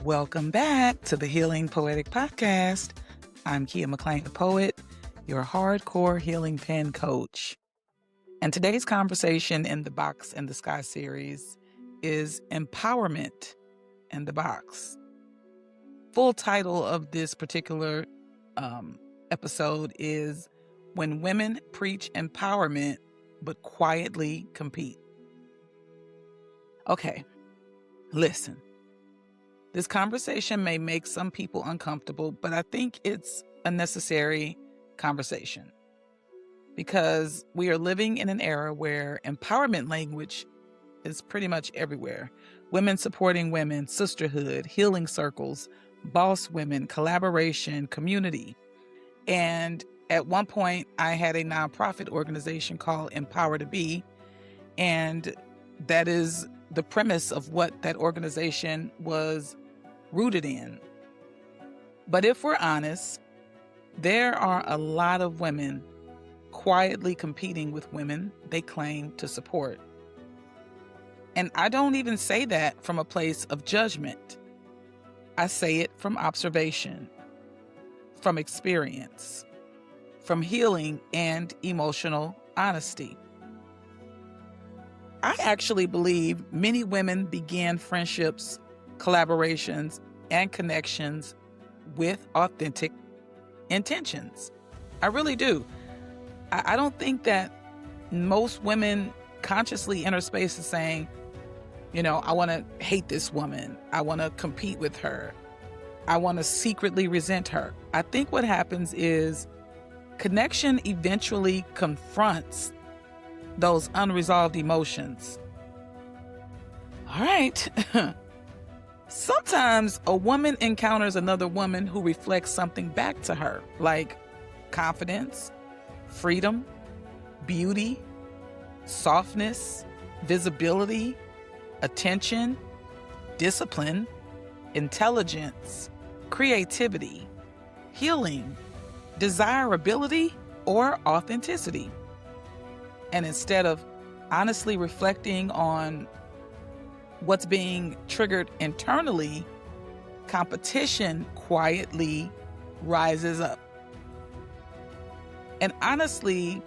Welcome back to the Healing Poetic Podcast. I'm Keya McClain the Poet, your hardcore healing pen coach. And today's conversation in the Box in the Sky series is Empowerment in the Box. Full title of this particular episode is When Women Preach Empowerment but Quietly Compete. Okay, listen. This conversation may make some people uncomfortable, but I think it's a necessary conversation because we are living in an era where empowerment language is pretty much everywhere. Women supporting women, sisterhood, healing circles, boss women, collaboration, community. And at one point, I had a nonprofit organization called Empower to Be, and that is the premise of what that organization was rooted in. But if we're honest, there are a lot of women quietly competing with women they claim to support. And I don't even say that from a place of judgment. I say it from observation, from experience, from healing and emotional honesty. I actually believe many women began friendships, collaborations, and connections with authentic intentions. I really do. I don't think that most women consciously enter spaces saying, I want to hate this woman. I want to compete with her. I want to secretly resent her. I think what happens is connection eventually confronts those unresolved emotions. All right. Sometimes a woman encounters another woman who reflects something back to her, like confidence, freedom, beauty, softness, visibility, attention, discipline, intelligence, creativity, healing, desirability, or authenticity. And instead of honestly reflecting on what's being triggered internally, competition quietly rises up. And honestly,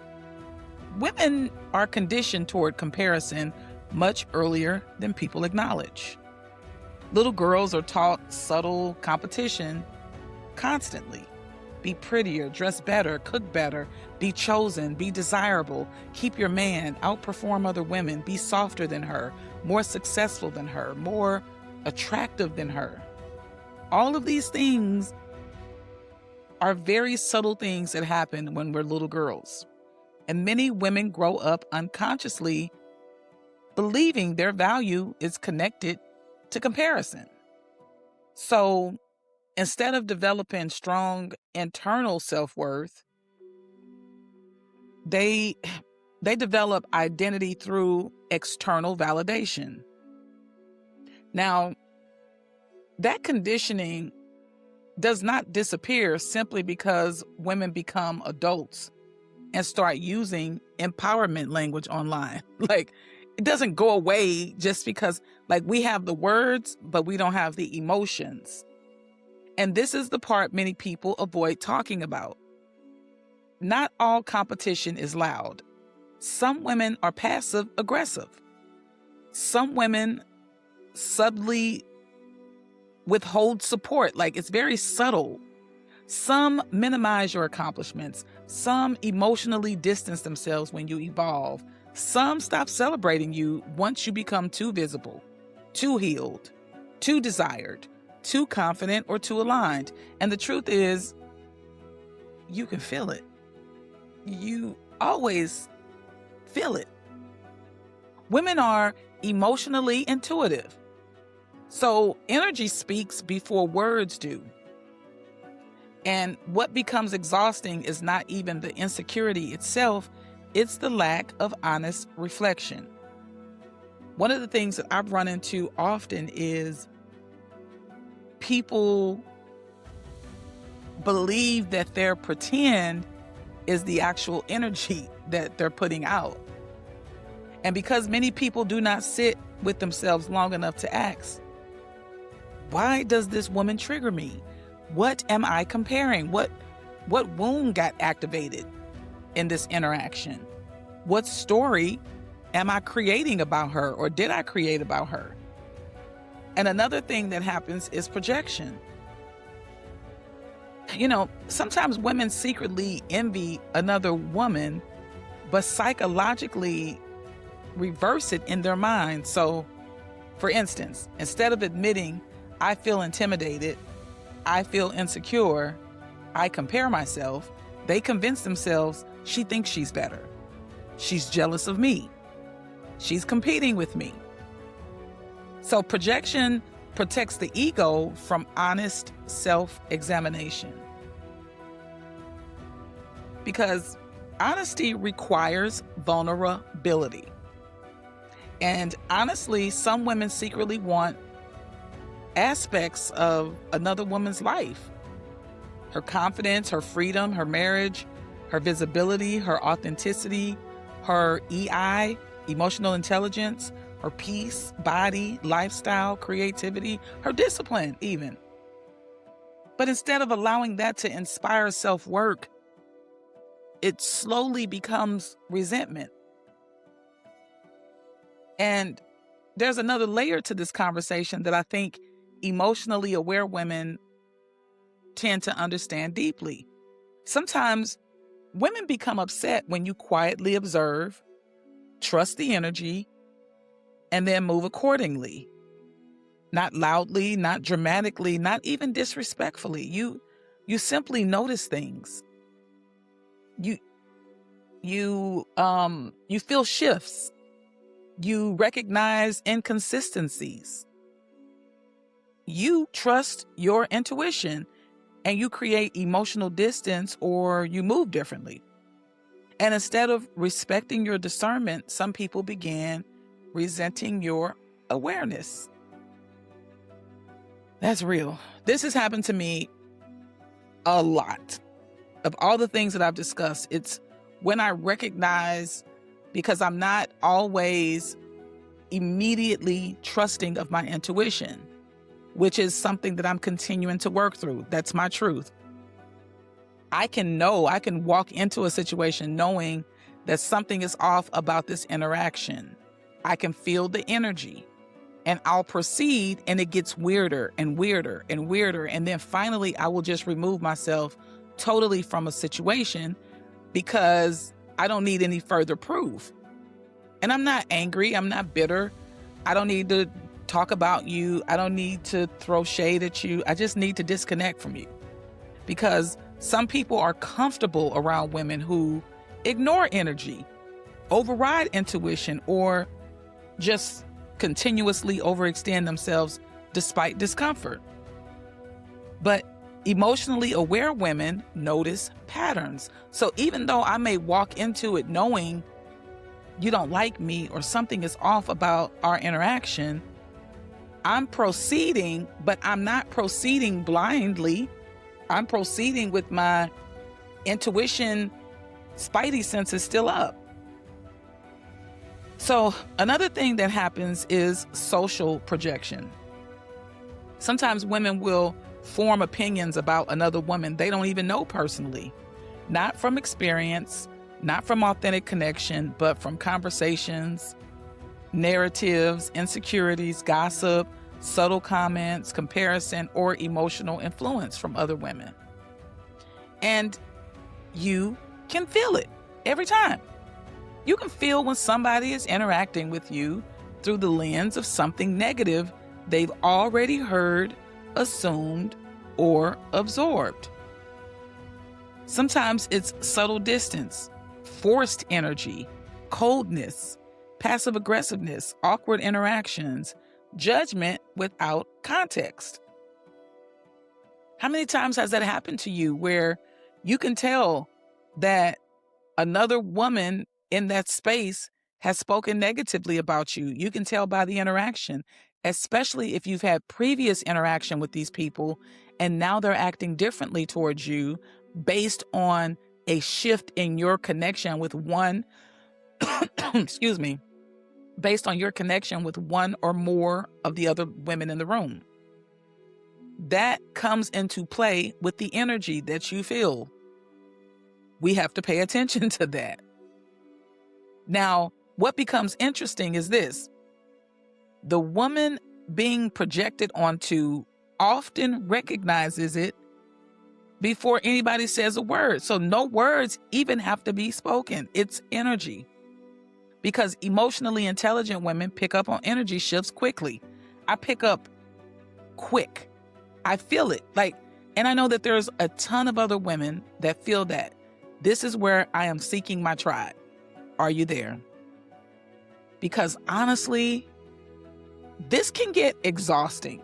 women are conditioned toward comparison much earlier than people acknowledge. Little girls are taught subtle competition constantly. Be prettier, dress better, cook better, be chosen, be desirable, keep your man, outperform other women, be softer than her, more successful than her, more attractive than her. All of these things are very subtle things that happen when we're little girls. And many women grow up unconsciously believing their value is connected to comparison. So instead of developing strong internal self-worth, they develop identity through external validation. Now, that conditioning does not disappear simply because women become adults and start using empowerment language online. It doesn't go away just because, we have the words, but we don't have the emotions. And this is the part many people avoid talking about. Not all competition is loud. Some women are passive aggressive. Some women subtly withhold support. It's very subtle. Some minimize your accomplishments. Some emotionally distance themselves when you evolve. Some stop celebrating you once you become too visible, too healed, too desired, too confident, or too aligned. And the truth is, you can feel it. You always feel it. Women are emotionally intuitive. So energy speaks before words do. And what becomes exhausting is not even the insecurity itself, it's the lack of honest reflection. One of the things that I've run into often is people believe that their pretend is the actual energy that they're putting out. And because many people do not sit with themselves long enough to ask, Why does this woman trigger me? What am I comparing? What wound got activated in this interaction? What story am I creating about her, or did I create about her? And another thing that happens is projection. Sometimes women secretly envy another woman, but psychologically reverse it in their mind. So, for instance, instead of admitting, I feel intimidated, I feel insecure, I compare myself, they convince themselves she thinks she's better. She's jealous of me. She's competing with me. So projection protects the ego from honest self-examination. Because honesty requires vulnerability. And honestly, some women secretly want aspects of another woman's life. Her confidence, her freedom, her marriage, her visibility, her authenticity, her EI, emotional intelligence, her peace, body, lifestyle, creativity, her discipline even. But instead of allowing that to inspire self-work, it slowly becomes resentment. And there's another layer to this conversation that I think emotionally aware women tend to understand deeply. Sometimes women become upset when you quietly observe, trust the energy, and then move accordingly. Not loudly, not dramatically, not even disrespectfully. You simply notice things. You feel shifts. You recognize inconsistencies. You trust your intuition, and you create emotional distance, or you move differently. And instead of respecting your discernment, some people began resenting your awareness. That's real. This has happened to me a lot. Of all the things that I've discussed, it's when I recognize, because I'm not always immediately trusting of my intuition, which is something that I'm continuing to work through. That's my truth. I can walk into a situation knowing that something is off about this interaction. I can feel the energy, and I'll proceed, and it gets weirder and weirder and weirder. And then finally, I will just remove myself totally from a situation because I don't need any further proof. And I'm not angry. I'm not bitter. I don't need to talk about you. I don't need to throw shade at you. I just need to disconnect from you. Because some people are comfortable around women who ignore energy, override intuition, or just continuously overextend themselves despite discomfort. But emotionally aware women notice patterns. So even though I may walk into it knowing you don't like me or something is off about our interaction, I'm proceeding, but I'm not proceeding blindly. I'm proceeding with my intuition, spidey senses still up. So another thing that happens is social projection. Sometimes women will form opinions about another woman they don't even know personally, not from experience, not from authentic connection, but from conversations, narratives, insecurities, gossip, subtle comments, comparison, or emotional influence from other women. And you can feel it every time. You can feel when somebody is interacting with you through the lens of something negative they've already heard, assumed, or absorbed. Sometimes it's subtle distance, forced energy, coldness, passive aggressiveness, awkward interactions, judgment without context. How many times has that happened to you where you can tell that another woman in that space has spoken negatively about you? You can tell by the interaction, especially if you've had previous interaction with these people and now they're acting differently towards you based on a shift in your connection with one, excuse me, based on your connection with one or more of the other women in the room. that comes into play with the energy that you feel. We have to pay attention to that. Now, what becomes interesting is this. The woman being projected onto often recognizes it before anybody says a word. So no words even have to be spoken. It's energy. Because emotionally intelligent women pick up on energy shifts quickly. I pick up quick. I feel it. And I know that there's a ton of other women that feel that. This is where I am seeking my tribe. Are you there? Because honestly, this can get exhausting.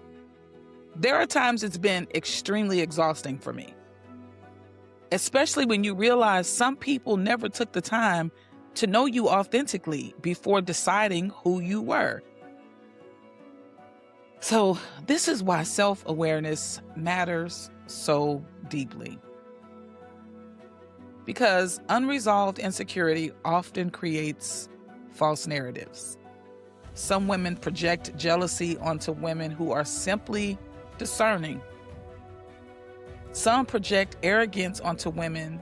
There are times it's been extremely exhausting for me. Especially when you realize some people never took the time to know you authentically before deciding who you were. So this is why self-awareness matters so deeply. Because unresolved insecurity often creates false narratives. Some women project jealousy onto women who are simply discerning. Some project arrogance onto women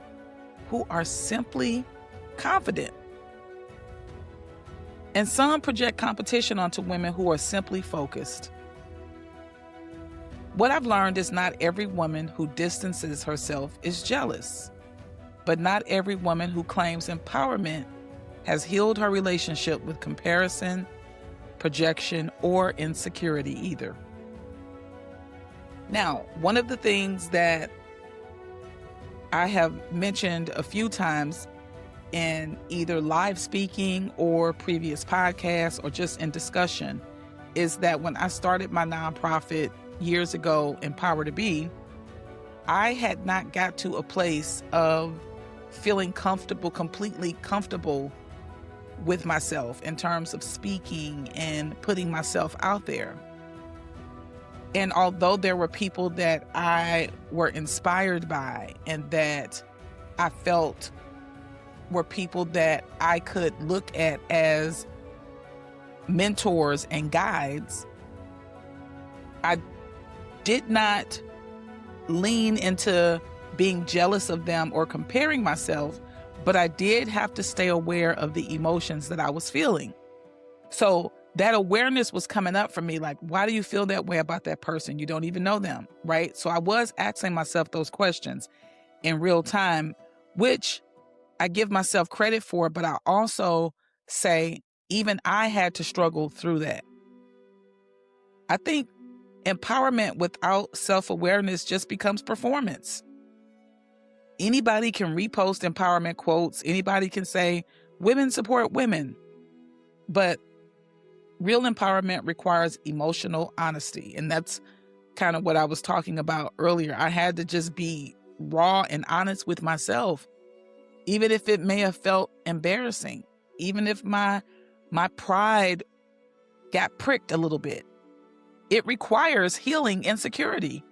who are simply confident. And some project competition onto women who are simply focused. What I've learned is not every woman who distances herself is jealous, but not every woman who claims empowerment has healed her relationship with comparison, projection, or insecurity either. Now, one of the things that I have mentioned a few times in either live speaking or previous podcasts or just in discussion is that when I started my nonprofit years ago, Empower to Be, I had not got to a place of feeling comfortable, completely comfortable with myself in terms of speaking and putting myself out there. And although there were people that I were inspired by and that I felt were people that I could look at as mentors and guides, I did not lean into being jealous of them or comparing myself, but I did have to stay aware of the emotions that I was feeling. So that awareness was coming up for me, like, why do you feel that way about that person? You don't even know them, right? So I was asking myself those questions in real time, which I give myself credit for, but I also say even I had to struggle through that. I think empowerment without self-awareness just becomes performance. Anybody can repost empowerment quotes. Anybody can say, women support women. But real empowerment requires emotional honesty. And that's kind of what I was talking about earlier. I had to just be raw and honest with myself, even if it may have felt embarrassing, even if my pride got pricked a little bit. It requires healing insecurity,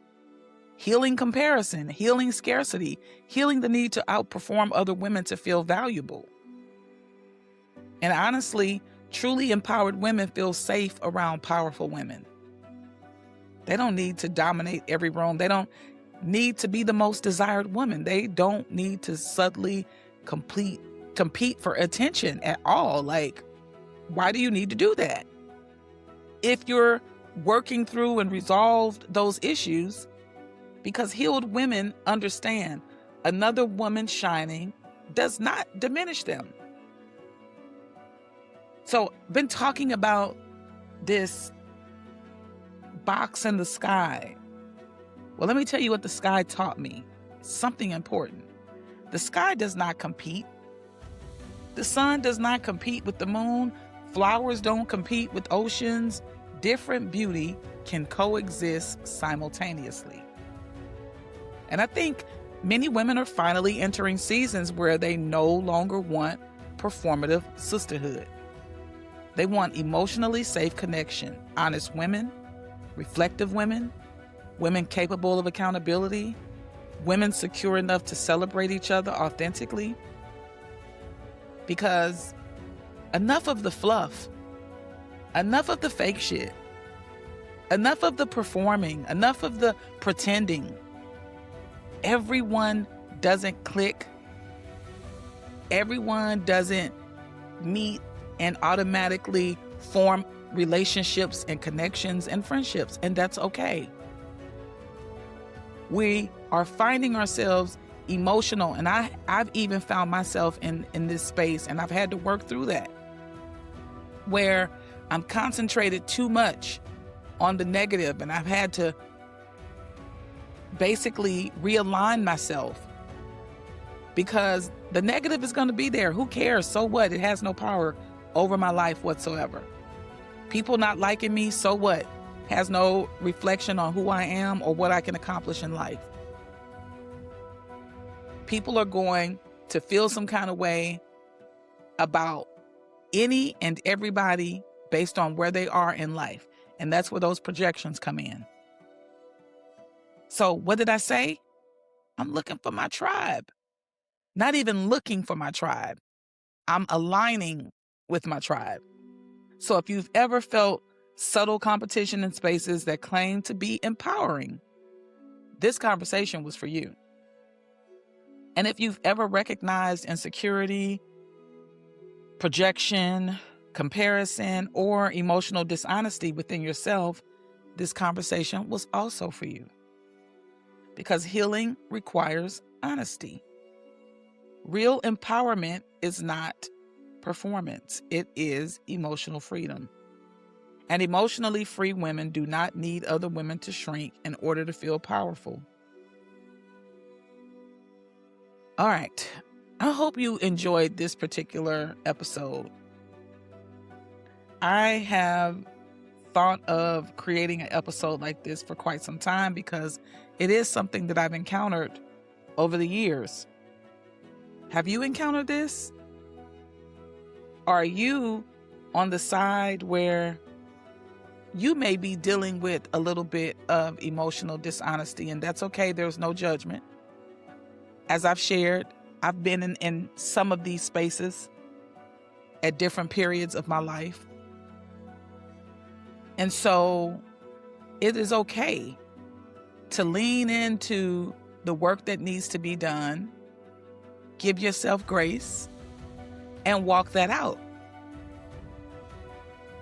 healing comparison, healing scarcity, healing the need to outperform other women to feel valuable. And honestly, truly empowered women feel safe around powerful women. They don't need to dominate every room. They don't need to be the most desired woman. They don't need to subtly compete for attention at all. Like, why do you need to do that? If you're working through and resolved those issues, because healed women understand another woman shining does not diminish them. So, been talking about this box in the sky. Well, let me tell you what the sky taught me. Something important. The sky does not compete. The sun does not compete with the moon. Flowers don't compete with oceans. Different beauty can coexist simultaneously. And I think many women are finally entering seasons where they no longer want performative sisterhood. They want emotionally safe connection, honest women, reflective women, women capable of accountability, women secure enough to celebrate each other authentically. Because enough of the fluff, enough of the fake shit. Enough of the performing, enough of the pretending. Everyone doesn't click. Everyone doesn't meet and automatically form relationships and connections and friendships, and that's okay. We are finding ourselves emotional, and I've even found myself in this space, and I've had to work through that, where I'm concentrated too much on the negative, and I've had to basically realign myself, because the negative is going to be there. Who cares? So what? It has no power over my life whatsoever. People not liking me, so what? Has no reflection on who I am or what I can accomplish in life. People are going to feel some kind of way about any and everybody based on where they are in life. And that's where those projections come in. So what did I say? I'm looking for my tribe. Not even looking for my tribe. I'm aligning with my tribe. So if you've ever felt subtle competition in spaces that claim to be empowering, this conversation was for you. And if you've ever recognized insecurity, projection, comparison, or emotional dishonesty within yourself, this conversation was also for you. Because healing requires honesty. Real empowerment is not performance. It is emotional freedom. And emotionally free women do not need other women to shrink in order to feel powerful. All right. I hope you enjoyed this particular episode. I have thought of creating an episode like this for quite some time because it is something that I've encountered over the years. Have you encountered this? Are you on the side where you may be dealing with a little bit of emotional dishonesty, and that's okay. There's no judgment. As I've shared, I've been in some of these spaces at different periods of my life. And so it is okay to lean into the work that needs to be done, give yourself grace, and walk that out.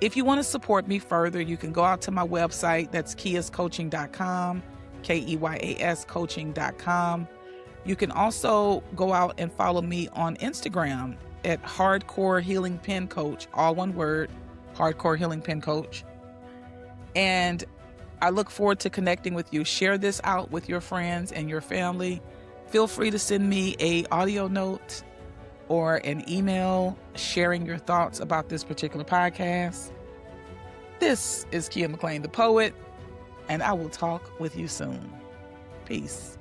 If you want to support me further, you can go out to my website. That's keyascoaching.com, K-E-Y-A-S coaching.com. You can also go out and follow me on Instagram at Hardcore Healing Pen Coach, all one word, Hardcore Healing Pen Coach. And I look forward to connecting with you. Share this out with your friends and your family. Feel free to send me an audio note or an email sharing your thoughts about this particular podcast. This is Keya McClain the Poet, and I will talk with you soon. Peace.